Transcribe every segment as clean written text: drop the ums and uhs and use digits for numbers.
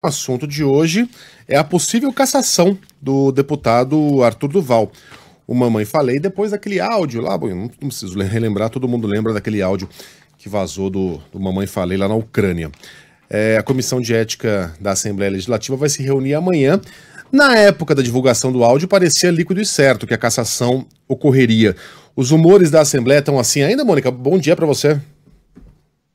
O assunto de hoje é a possível cassação do deputado Arthur Duval. O Mamãe Falei depois daquele áudio lá, bom, não preciso relembrar, todo mundo lembra daquele áudio que vazou do Mamãe Falei lá na Ucrânia. A Comissão de Ética da Assembleia Legislativa vai se reunir amanhã. Na época da divulgação do áudio, parecia líquido e certo que a cassação ocorreria. Os humores da Assembleia estão assim ainda, Mônica? Bom dia para você.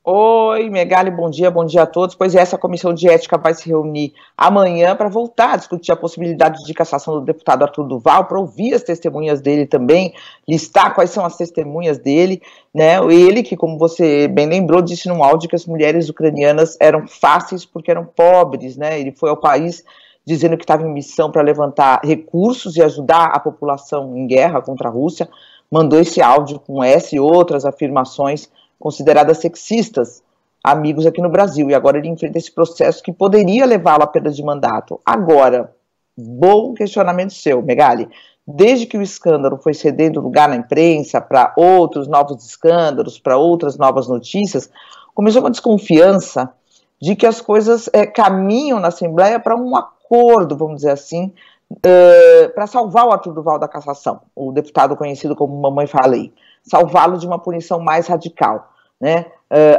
Oi, Megali, bom dia a todos. Pois é, essa comissão de ética vai se reunir amanhã para voltar a discutir a possibilidade de cassação do deputado Arthur Duval, para ouvir as testemunhas dele também, listar quais são as testemunhas dele, né? Ele que, como você bem lembrou, disse num áudio que as mulheres ucranianas eram fáceis porque eram pobres, né? Ele foi ao país dizendo que estava em missão para levantar recursos e ajudar a população em guerra contra a Rússia, mandou esse áudio com essa e outras afirmações consideradas sexistas, amigos aqui no Brasil, e agora ele enfrenta esse processo que poderia levá-lo à perda de mandato. Agora, bom questionamento seu, Megali. Desde que o escândalo foi cedendo lugar na imprensa para outros novos escândalos, para outras novas notícias, começou uma desconfiança de que as coisas caminham na Assembleia para um acordo, vamos dizer assim, para salvar o Arthur Duval da cassação, o deputado conhecido como Mamãe Falei, salvá-lo de uma punição mais radical, né?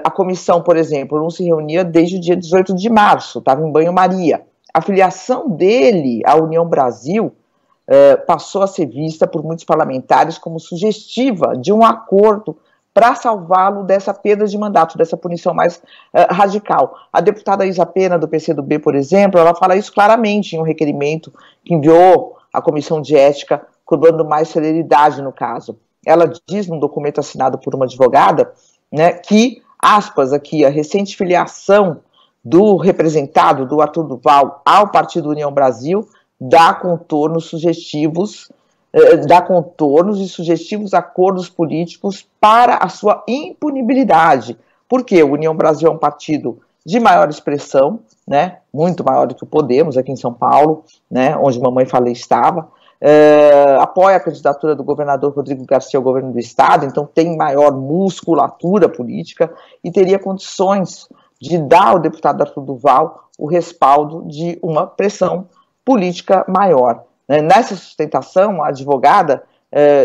A comissão, por exemplo, não se reunia desde o dia 18 de março, estava em banho-maria. A filiação dele à União Brasil passou a ser vista por muitos parlamentares como sugestiva de um acordo para salvá-lo dessa perda de mandato, dessa punição mais radical. A deputada Isa Pena, do PCdoB, por exemplo, ela fala isso claramente em um requerimento que enviou à Comissão de Ética, cobrando mais celeridade no caso. Ela diz num documento assinado por uma advogada, né, que, aspas, aqui, a recente filiação do representado do Arthur Duval ao Partido União Brasil dá contornos e sugestivos acordos políticos para a sua impunibilidade. Porque o União Brasil é um partido de maior expressão, né, muito maior do que o Podemos, aqui em São Paulo, né, onde Mamãe Falei estava, apoia a candidatura do governador Rodrigo Garcia ao governo do estado, então tem maior musculatura política e teria condições de dar ao deputado Arthur Duval o respaldo de uma pressão política maior. Nessa sustentação, a advogada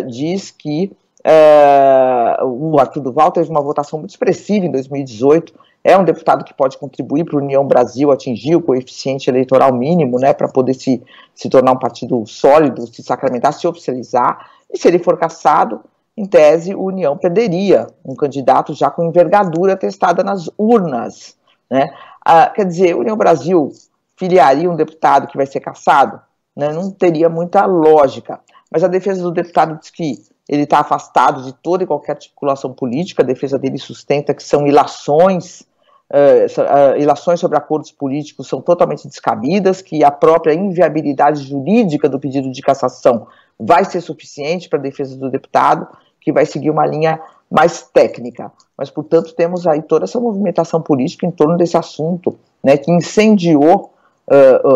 diz que o Arthur Duval teve uma votação muito expressiva em 2018, é um deputado que pode contribuir para a União Brasil atingir o coeficiente eleitoral mínimo, né, para poder se tornar um partido sólido, se sacramentar, se oficializar, e se ele for cassado, em tese, o União perderia um candidato já com envergadura testada nas urnas, né? Quer dizer, o União Brasil filiaria um deputado que vai ser cassado? Né, não teria muita lógica, mas a defesa do deputado diz que ele está afastado de toda e qualquer articulação política, a defesa dele sustenta que são ilações sobre acordos políticos são totalmente descabidas, que a própria inviabilidade jurídica do pedido de cassação vai ser suficiente para a defesa do deputado, que vai seguir uma linha mais técnica. Mas, portanto, temos aí toda essa movimentação política em torno desse assunto, né, que incendiou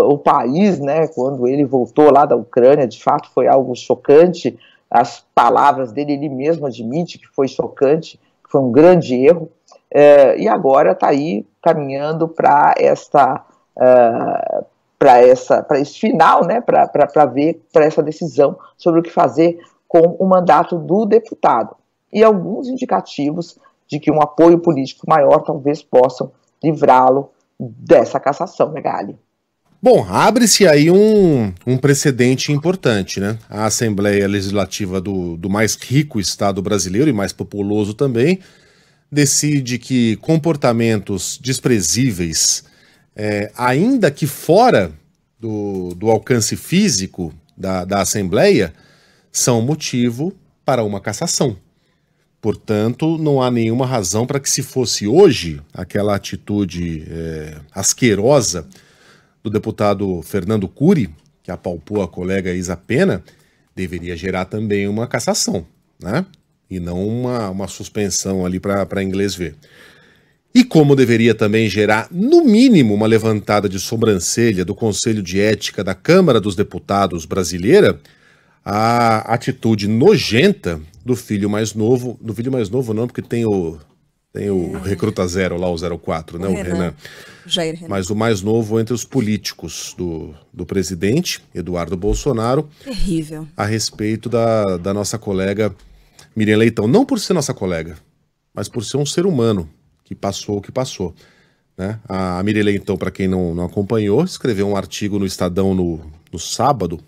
o país, né, quando ele voltou lá da Ucrânia. De fato foi algo chocante, as palavras dele, ele mesmo admite que foi chocante, que foi um grande erro, e agora está aí caminhando para esse final, né, para essa decisão sobre o que fazer com o mandato do deputado. E alguns indicativos de que um apoio político maior talvez possam livrá-lo dessa cassação, Megali. Bom, abre-se aí um precedente importante, né? A Assembleia Legislativa do mais rico estado brasileiro e mais populoso também decide que comportamentos desprezíveis, ainda que fora do alcance físico da Assembleia, são motivo para uma cassação. Portanto, não há nenhuma razão para que, se fosse hoje aquela atitude asquerosa do deputado Fernando Cury, que apalpou a colega Isa Pena, deveria gerar também uma cassação, né? E não uma suspensão ali para inglês ver. E como deveria também gerar, no mínimo, uma levantada de sobrancelha do Conselho de Ética da Câmara dos Deputados brasileira, a atitude nojenta do filho mais novo não, porque tem o Tem o Recruta Zero lá, o 04, né? O Renan. Jair Renan. Mas o mais novo entre os políticos do presidente, Eduardo Bolsonaro. Terrível. A respeito da nossa colega Miriam Leitão. Não por ser nossa colega, mas por ser um ser humano que passou o que passou. Né? A Miriam Leitão, para quem não acompanhou, escreveu um artigo no Estadão no sábado,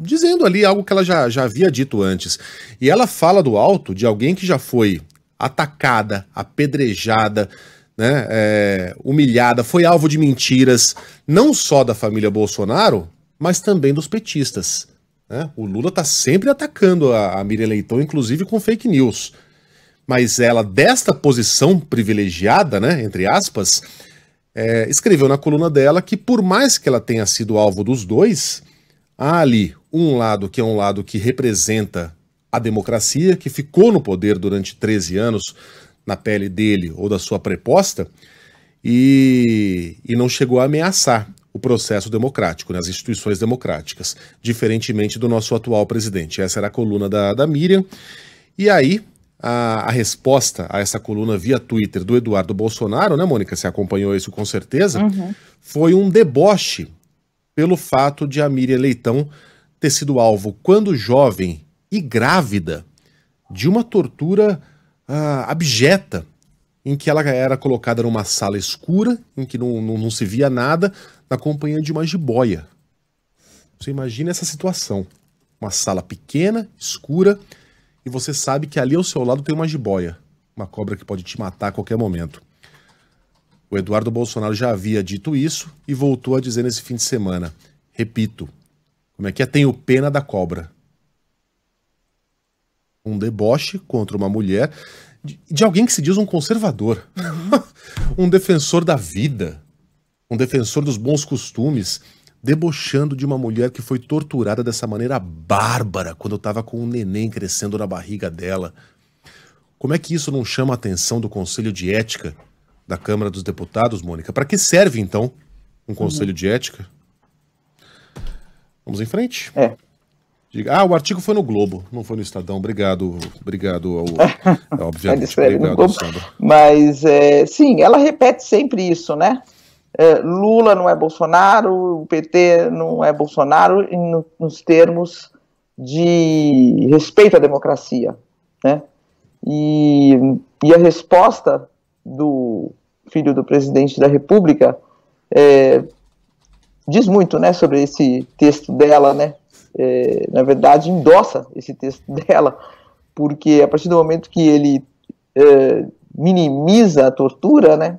dizendo ali algo que ela já havia dito antes. E ela fala do alto de alguém que já foi atacada, apedrejada, né, humilhada, foi alvo de mentiras, não só da família Bolsonaro, mas também dos petistas. Né? O Lula está sempre atacando a Miriam Leitão, inclusive com fake news. Mas ela, desta posição privilegiada, né, entre aspas, escreveu na coluna dela que por mais que ela tenha sido alvo dos dois, há ali um lado que é um lado que representa a democracia, que ficou no poder durante 13 anos, na pele dele ou da sua preposta, e não chegou a ameaçar o processo democrático, né, as instituições democráticas, diferentemente do nosso atual presidente. Essa era a coluna da Miriam. E aí, a resposta a essa coluna via Twitter do Eduardo Bolsonaro, né, Mônica, você acompanhou isso com certeza, foi um deboche pelo fato de a Miriam Leitão ter sido alvo, quando jovem e grávida, de uma tortura abjeta, em que ela era colocada numa sala escura, em que não se via nada, na companhia de uma jiboia. Você imagina essa situação. Uma sala pequena, escura, e você sabe que ali ao seu lado tem uma jiboia, uma cobra que pode te matar a qualquer momento. O Eduardo Bolsonaro já havia dito isso e voltou a dizer nesse fim de semana. Repito, como é que é? Tenho pena da cobra. Um deboche contra uma mulher de alguém que se diz um conservador, um defensor da vida, um defensor dos bons costumes, debochando de uma mulher que foi torturada dessa maneira bárbara quando estava com um neném crescendo na barriga dela. Como é que isso não chama a atenção do Conselho de Ética da Câmara dos Deputados, Mônica? Para que serve, então, um Conselho de Ética? Vamos em frente? O artigo foi no Globo, não foi no Estadão. Obrigado, obviamente. Obrigado, Sandra. Mas, sim, ela repete sempre isso, né? Lula não é Bolsonaro, o PT não é Bolsonaro, nos termos de respeito à democracia, né? E a resposta do filho do presidente da República diz muito, né, sobre esse texto dela, né? Na verdade, endossa esse texto dela, porque a partir do momento que ele minimiza a tortura, né,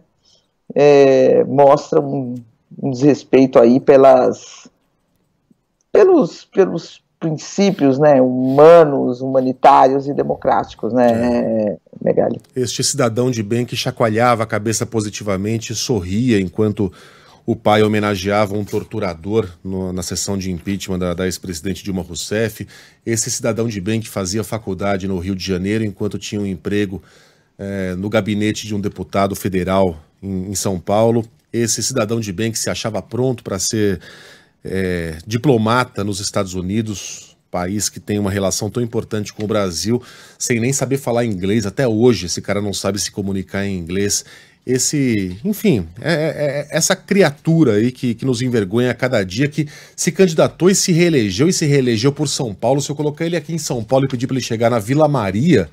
mostra um desrespeito aí pelos princípios, né, humanos, humanitários e democráticos, né, Megali? Este cidadão de bem que chacoalhava a cabeça positivamente, sorria enquanto o pai homenageava um torturador na sessão de impeachment da ex-presidente Dilma Rousseff. Esse cidadão de bem que fazia faculdade no Rio de Janeiro enquanto tinha um emprego no gabinete de um deputado federal em São Paulo. Esse cidadão de bem que se achava pronto para ser diplomata nos Estados Unidos, país que tem uma relação tão importante com o Brasil, sem nem saber falar inglês. Até hoje esse cara não sabe se comunicar em inglês. Enfim, essa criatura aí que nos envergonha a cada dia, que se candidatou e se reelegeu por São Paulo. Se eu colocar ele aqui em São Paulo e pedir para ele chegar na Vila Maria,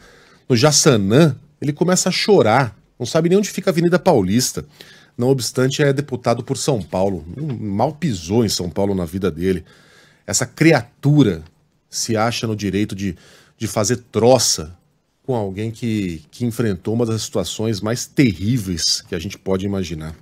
no Jaçanã, ele começa a chorar, não sabe nem onde fica a Avenida Paulista. Não obstante, é deputado por São Paulo, mal pisou em São Paulo na vida dele. Essa criatura se acha no direito de fazer troça com alguém que enfrentou uma das situações mais terríveis que a gente pode imaginar.